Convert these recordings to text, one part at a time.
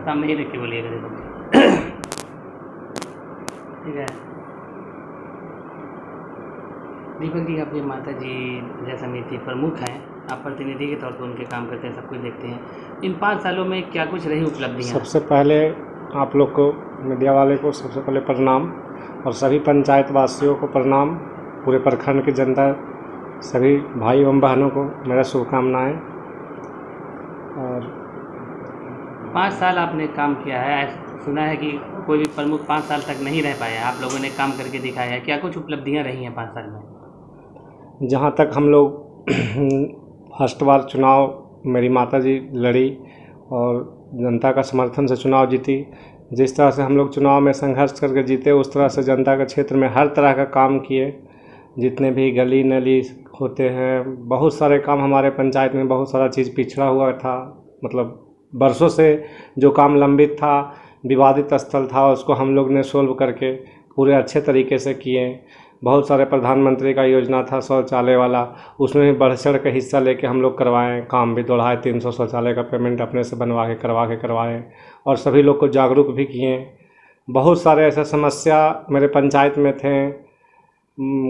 सामने ही देख के बोलिएगा। देखो ठीक है। दीपक जी, आपके माता जी जो समिति प्रमुख हैं, आप प्रतिनिधि के तौर पर उनके काम करते हैं, सब कुछ देखते हैं। इन 5 सालों में क्या कुछ रही उपलब्धियाँ? सबसे पहले आप लोग को, मीडिया वाले को सबसे पहले प्रणाम, और सभी पंचायत वासियों को प्रणाम, पूरे प्रखंड की जनता, सभी भाई एवं बहनों को मेरा शुभकामनाएँ। और 5 साल आपने काम किया है, सुना है कि कोई भी प्रमुख 5 साल तक नहीं रह पाया, आप लोगों ने काम करके दिखाया है। क्या कुछ उपलब्धियाँ रही हैं 5 साल में? जहाँ तक हम लोग फर्स्ट बार चुनाव मेरी माताजी लड़ी और जनता का समर्थन से चुनाव जीती। जिस तरह से हम लोग चुनाव में संघर्ष करके जीते, उस तरह से जनता के क्षेत्र में हर तरह का काम किए। जितने भी गली नली होते हैं, बहुत सारे काम हमारे पंचायत में, बहुत सारा चीज़ पिछड़ा हुआ था, मतलब बरसों से जो काम लंबित था, विवादित स्थल था, उसको हम लोग ने सोल्व करके पूरे अच्छे तरीके से किए। बहुत सारे प्रधानमंत्री का योजना था शौचालय वाला, उसमें भी बढ़ चढ़ के हिस्सा लेके हम लोग करवाएँ, काम भी दौड़ाए। 300 शौचालय का पेमेंट अपने से करवा के करवाएँ, और सभी लोग को जागरूक भी किए। बहुत सारे ऐसा समस्या मेरे पंचायत में थे।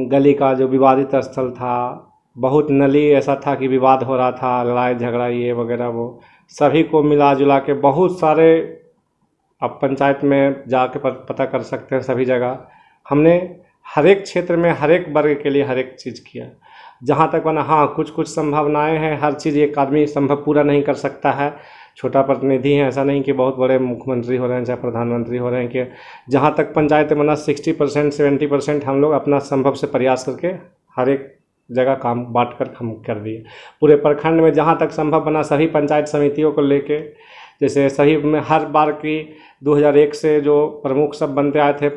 गली का जो विवादित स्थल था, बहुत नली ऐसा था कि विवाद हो रहा था, लड़ाई झगड़ा ये वगैरह, वो सभी को मिला जुला के बहुत सारे, आप पंचायत में जाके पता कर सकते हैं, सभी जगह हमने हर एक क्षेत्र में हर एक वर्ग के लिए हर एक चीज़ किया जहाँ तक बना। हाँ, कुछ कुछ संभावनाएं हैं, हर चीज़ एक आदमी संभव पूरा नहीं कर सकता है। छोटा प्रतिनिधि है, ऐसा नहीं कि बहुत बड़े मुख्यमंत्री हो रहे हैं चाहे प्रधानमंत्री हो रहे हैं, कि जहाँ तक पंचायत में बना 60% 70% हम लोग अपना संभव से प्रयास करके हर एक जगह काम बांट कर हम कर दिए। पूरे प्रखंड में जहाँ तक संभव बना सभी पंचायत समितियों को लेके, जैसे सही में हर बार की 2001 से जो प्रमुख सब बनते आए थे,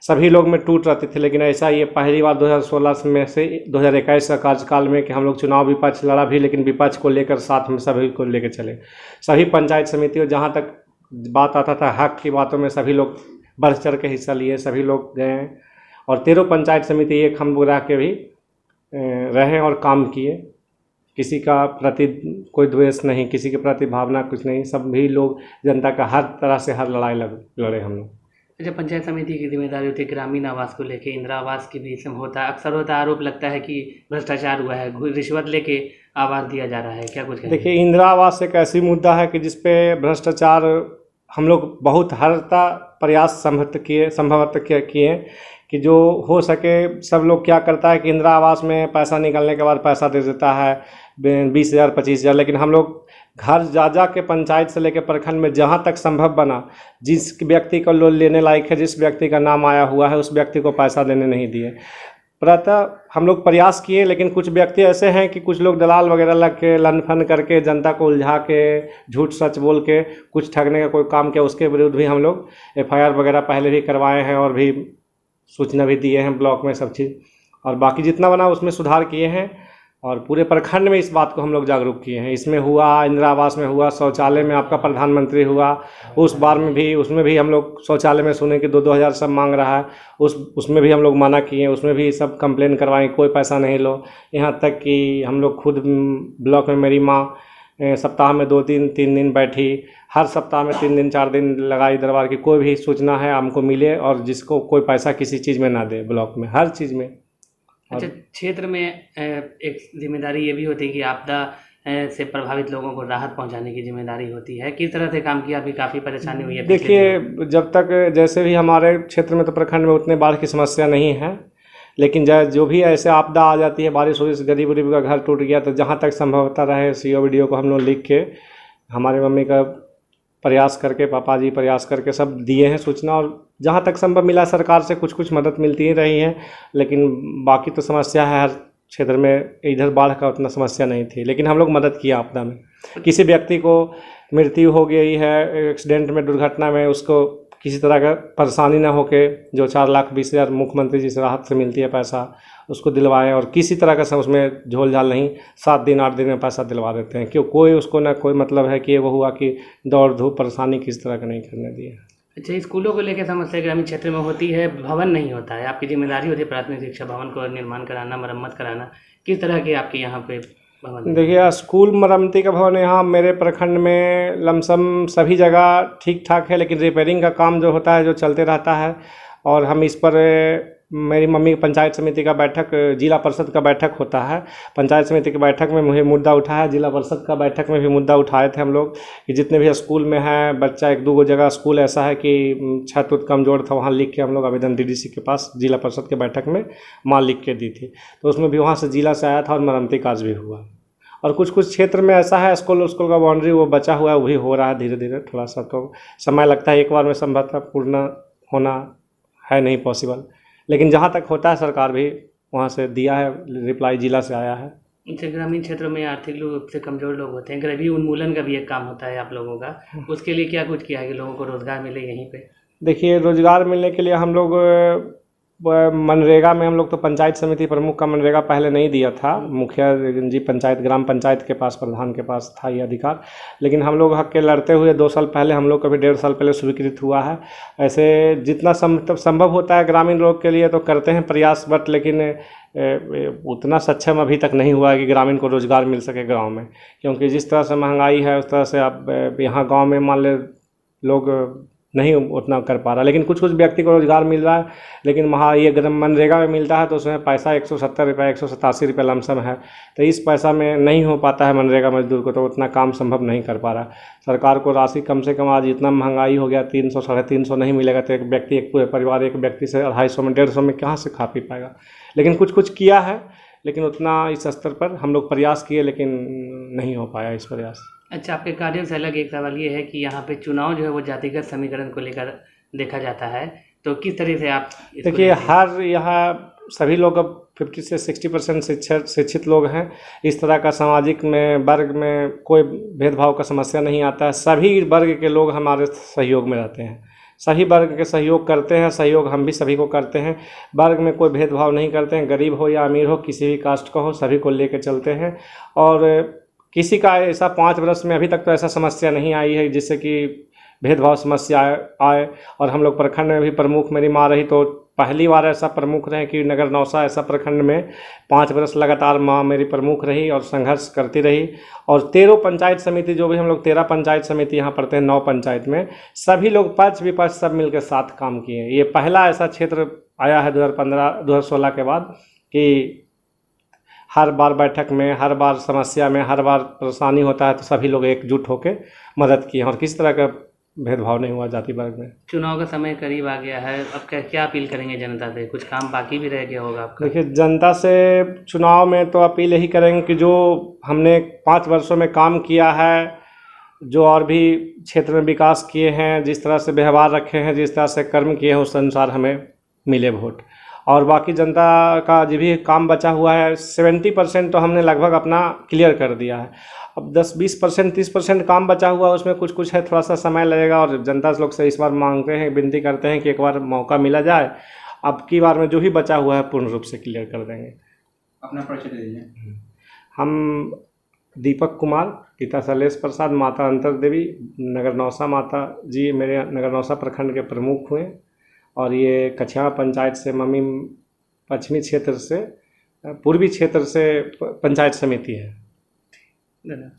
सभी लोग में टूट रहते थे, लेकिन ऐसा ये पहली बार 2016 में से 2021 का कार्यकाल में कि हम लोग चुनाव विपक्ष लड़ा भी, लेकिन विपक्ष को लेकर साथ में सभी को लेकर चले। सभी पंचायत समितियों जहाँ तक बात आता था हक की बातों में सभी लोग बढ़ चढ़ के हिस्सा लिए, सभी लोग गए। और 13 पंचायत समिति एक हम रह के भी रहे और काम किए। किसी का प्रति कोई द्वेष नहीं, किसी के प्रति भावना कुछ नहीं, सभी लोग जनता का हर तरह से हर लड़ाई लड़े हम लोग। अच्छा, पंचायत समिति की जिम्मेदारी होती है ग्रामीण आवास को लेके, इंदिरा आवास की भी इसमें होता है, अक्सर होता है, आरोप लगता है कि भ्रष्टाचार हुआ है, रिश्वत लेके आवास दिया जा रहा है, क्या कुछ कहेंगे? देखिए, इंदिरा आवास एक ऐसी मुद्दा है कि जिसपे भ्रष्टाचार हम लोग बहुत हरता प्रयास संभवतः किए कि जो हो सके। सब लोग क्या करता है कि इंदिरा आवास में पैसा निकलने के बाद पैसा दे देता है 20,000 25,000, लेकिन हम लोग घर जा के पंचायत से लेकर प्रखंड में जहाँ तक संभव बना, जिस व्यक्ति को लोन लेने लायक है, जिस व्यक्ति का नाम आया हुआ है, उस व्यक्ति को पैसा देने नहीं दिए। प्रातः हम लोग प्रयास किए, लेकिन कुछ व्यक्ति ऐसे हैं कि कुछ लोग दलाल वगैरह लग के लन फन करके जनता को उलझा के झूठ सच बोल के कुछ ठगने का कोई काम किया, उसके विरुद्ध भी हम लोग FIR वगैरह पहले भी करवाए हैं और भी सूचना भी दिए हैं ब्लॉक में, सब चीज़। और बाकी जितना बना उसमें सुधार किए हैं, और पूरे प्रखंड में इस बात को हम लोग जागरूक किए हैं। इसमें हुआ, इंदिरा आवास में हुआ, शौचालय में आपका प्रधानमंत्री हुआ, उस बार में भी, उसमें भी हम लोग शौचालय में सुने कि 2-2 हज़ार सब मांग रहा है, उसमें भी हम लोग मना किए, उसमें भी सब कंप्लेन करवाएं, कोई पैसा नहीं लो। यहाँ तक कि हम लोग खुद ब्लॉक में मेरी माँ सप्ताह में 2-3 दिन बैठी, हर सप्ताह में 3 दिन 4 दिन लगाई दरबार की, कोई भी सूचना है हमको मिले और जिसको कोई पैसा किसी चीज़ में ना दे, ब्लॉक में हर चीज़ में। अच्छा, क्षेत्र में एक जिम्मेदारी ये भी होती है कि आपदा से प्रभावित लोगों को राहत पहुंचाने की जिम्मेदारी होती है, किस तरह से काम किया? अभी काफ़ी परेशानी हुई है। देखिए, जब तक जैसे भी हमारे क्षेत्र में तो प्रखंड में उतने बाढ़ की समस्या नहीं है, लेकिन जो भी ऐसे आपदा आ जाती है, बारिश हो रही, गरीब का घर टूट गया, तो जहाँ तक संभवता रहे CO BDO को हम लोग लिख के, हमारे मम्मी का प्रयास करके, पापा जी प्रयास करके सब दिए हैं सूचना, और जहाँ तक संभव मिला सरकार से कुछ कुछ मदद मिलती ही रही है। लेकिन बाकी तो समस्या है हर क्षेत्र में, इधर बाढ़ का उतना समस्या नहीं थी, लेकिन हम लोग मदद किया आपदा में। किसी व्यक्ति को मृत्यु हो गई है एक्सीडेंट में, दुर्घटना में, उसको किसी तरह का परेशानी ना होके, जो 4,20,000 मुख्यमंत्री जी से राहत से मिलती है पैसा, उसको दिलवाएं, और किसी तरह का उसमें झोल झाल नहीं, 7 दिन 8 दिन में पैसा दिलवा देते हैं। क्यों, कोई उसको ना कोई मतलब है कि वो हुआ कि दौड़ धूप परेशानी किस तरह का नहीं करने दिए। अच्छा, स्कूलों को लेकर समस्या ग्रामीण क्षेत्र में होती है, भवन नहीं होता है, आपकी जिम्मेदारी होती है प्राथमिक शिक्षा भवन को निर्माण कराना, मरम्मत कराना, किस तरह की आपकी यहाँ पे भवन? देखिए, स्कूल मरम्मती का भवन यहाँ मेरे प्रखंड में लमसम सभी जगह ठीक ठाक है, लेकिन रिपेयरिंग का काम जो होता है जो चलते रहता है। और हम इस पर मेरी मम्मी पंचायत समिति का बैठक, जिला परिषद का बैठक होता है, पंचायत समिति की बैठक में मुझे मुद्दा उठा है। जिला परिषद का बैठक में भी मुद्दा उठाए थे हम लोग कि जितने भी स्कूल में हैं बच्चा, एक दो जगह स्कूल ऐसा है कि छत उत कमज़ोर था, वहाँ लिख के हम लोग आवेदन डीडीसी के पास जिला परिषद के बैठक में माँ लिख के दी थी, तो उसमें भी वहाँ से जिला से आया था और मरम्मती कार्य भी हुआ। और कुछ कुछ क्षेत्र में ऐसा है स्कूल का बाउंड्री वो बचा हुआ है, वो भी हो रहा है धीरे धीरे, थोड़ा सा तो समय लगता है, एक बार में संभवतः पूर्ण होना है नहीं पॉसिबल, लेकिन जहाँ तक होता है सरकार भी वहाँ से दिया है, रिप्लाई जिला से आया है। जैसे ग्रामीण क्षेत्रों में आर्थिक रूप से कमज़ोर लोग होते हैं, गरीबी उन्मूलन का भी एक काम होता है आप लोगों का, उसके लिए क्या कुछ किया है कि लोगों को रोज़गार मिले यहीं पे? देखिए, रोज़गार मिलने के लिए हम लोग मनरेगा में, हम लोग तो पंचायत समिति प्रमुख का मनरेगा पहले नहीं दिया था, मुखिया जी पंचायत ग्राम पंचायत के पास, प्रधान के पास था ये अधिकार, लेकिन हम लोग हक के लड़ते हुए 2 साल पहले, हम लोग कभी 1.5 साल पहले स्वीकृत हुआ है। ऐसे जितना संभव होता है ग्रामीण लोग के लिए तो करते हैं प्रयास, बट लेकिन उतना सक्षम अभी तक नहीं हुआ है कि ग्रामीण को रोज़गार मिल सके गाँव में, क्योंकि जिस तरह से महंगाई है उस तरह से अब यहाँ गाँव में मान ले लोग नहीं उतना कर पा रहा, लेकिन कुछ कुछ व्यक्ति को रोज़गार मिल रहा है। लेकिन वहाँ ये मनरेगा में मिलता है तो उसमें पैसा 170 रुपये 187 रुपये लमसम है, तो इस पैसा में नहीं हो पाता है मनरेगा मजदूर को, तो उतना काम संभव नहीं कर पा रहा। सरकार को राशि कम से कम, आज इतना महंगाई हो गया, 300 350 नहीं मिलेगा तो एक व्यक्ति, एक पूरे परिवार एक व्यक्ति से 250 में 150 में कहाँ से खा पी पाएगा। लेकिन कुछ कुछ किया है, लेकिन उतना इस स्तर पर हम लोग प्रयास किए लेकिन नहीं हो पाया इस प्रयास। अच्छा, आपके कार्यों से अलग एक सवाल ये है कि यहाँ पे चुनाव जो है वो जातिगत समीकरण को लेकर देखा जाता है, तो किस तरह से आप इसको देखिए, देखते हैं? हर यहाँ सभी लोग अब 50 से 60% शिक्षित लोग हैं। इस तरह का सामाजिक में वर्ग में कोई भेदभाव का समस्या नहीं आता है, सभी वर्ग के लोग हमारे सहयोग में रहते हैं, सभी वर्ग के सहयोग करते हैं, सहयोग हम भी सभी को करते हैं, वर्ग में कोई भेदभाव नहीं करते हैं, गरीब हो या अमीर हो, किसी भी कास्ट का हो, सभी को लेकर चलते हैं। और किसी का ऐसा 5 वर्ष में अभी तक तो ऐसा समस्या नहीं आई है जिससे कि भेदभाव समस्या आए। और हम लोग प्रखंड में भी प्रमुख, मेरी माँ रही तो पहली बार ऐसा प्रमुख रहे कि नगर नौसा ऐसा प्रखंड में 5 वर्ष लगातार माँ मेरी प्रमुख रही और संघर्ष करती रही। और 13 पंचायत समिति, जो भी हम लोग 13 पंचायत समिति यहाँ पढ़ते हैं, 9 पंचायत में सभी लोग पक्ष विपक्ष सब मिलकर साथ काम किए। ये पहला ऐसा क्षेत्र आया है 2016 के बाद कि हर बार बैठक में, हर बार समस्या में, हर बार परेशानी होता है तो सभी लोग एकजुट होकर मदद किए और किसी तरह का भेदभाव नहीं हुआ जाति वर्ग में। चुनाव का समय करीब आ गया है, अब क्या अपील करेंगे जनता से? कुछ काम बाकी भी रह गया होगा आपका? देखिए, जनता से चुनाव में तो अपील यही करेंगे कि जो हमने 5 वर्षों में काम किया है, जो और भी क्षेत्र में विकास किए हैं, जिस तरह से व्यवहार रखे हैं, जिस तरह से कर्म किए हैं, उस अनुसार हमें मिले वोट। और बाकी जनता का जो भी काम बचा हुआ है 70% तो हमने लगभग अपना क्लियर कर दिया है। अब 10-20% 30% काम बचा हुआ है, उसमें कुछ कुछ है, थोड़ा सा समय लगेगा। और जनता लोग से इस बार मांगते हैं, विनती करते हैं कि एक बार मौका मिला जाए, अब की बार में जो भी बचा हुआ है पूर्ण रूप से क्लियर कर देंगे। अपना परिचय दे दीजिए। हम दीपक कुमार, पिता शैलेश प्रसाद, माता अंतर देवी, नगर नौसा माता जी मेरे नगर नौसा प्रखंड के प्रमुख हुए। और ये कछिया पंचायत से, मम्मी पश्चिमी क्षेत्र से, पूर्वी क्षेत्र से पंचायत समिति है। धन्यवाद।